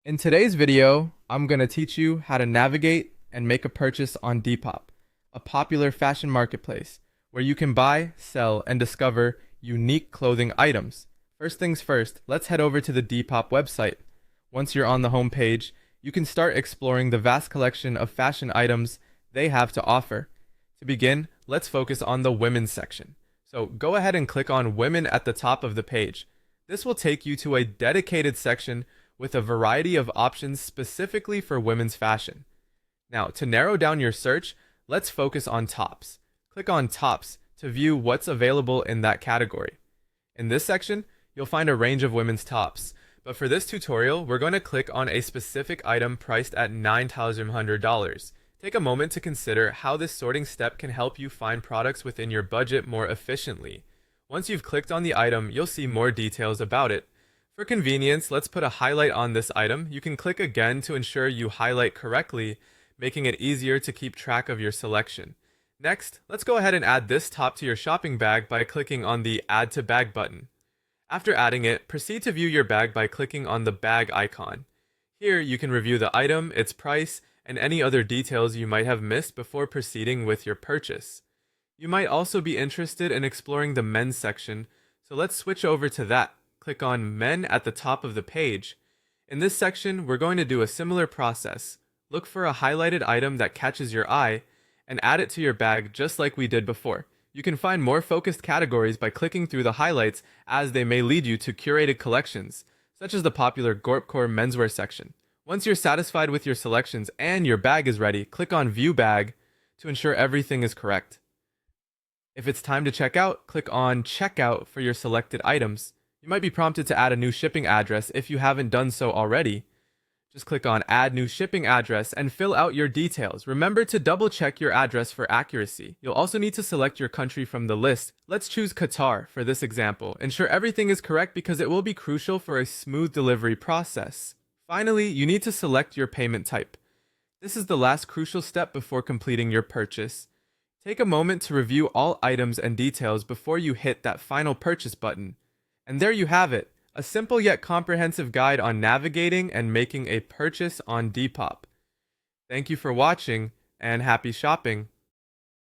In today's video, I'm going to teach you how to navigate and make a purchase on Depop, a popular fashion marketplace where you can buy, sell, and discover unique clothing items. First things first, let's head over to the Depop website. Once you're on the home page, you can start exploring the vast collection of fashion items they have to offer. To begin, let's focus on the women's section. So go ahead and click on Women at the top of the page. This will take you to a dedicated section with a variety of options specifically for women's fashion. Now, to narrow down your search, let's focus on tops. Click on Tops to view what's available in that category. In this section, you'll find a range of women's tops, but for this tutorial, we're going to click on a specific item priced at $9,100. Take a moment to consider how this sorting step can help you find products within your budget more efficiently. Once you've clicked on the item, you'll see more details about it. For convenience, let's put a highlight on this item. You can click again to ensure you highlight correctly, making it easier to keep track of your selection. Next, let's go ahead and add this top to your shopping bag by clicking on the Add to Bag button. After adding it, proceed to view your bag by clicking on the bag icon. Here, you can review the item, its price, and any other details you might have missed before proceeding with your purchase. You might also be interested in exploring the men's section, so let's switch over to that. Click on Men at the top of the page. In this section, we're going to do a similar process. Look for a highlighted item that catches your eye and add it to your bag just like we did before. You can find more focused categories by clicking through the highlights, as they may lead you to curated collections, such as the popular Gorpcore menswear section. Once you're satisfied with your selections and your bag is ready, click on View Bag to ensure everything is correct. If it's time to check out, click on Checkout for your selected items. You might be prompted to add a new shipping address if you haven't done so already. Just click on Add New Shipping Address and fill out your details. Remember to double check your address for accuracy. You'll also need to select your country from the list. Let's choose Qatar for this example. Ensure everything is correct because it will be crucial for a smooth delivery process. Finally, you need to select your payment type. This is the last crucial step before completing your purchase. Take a moment to review all items and details before you hit that final purchase button. And there you have it, a simple yet comprehensive guide on navigating and making a purchase on Depop. Thank you for watching, and happy shopping!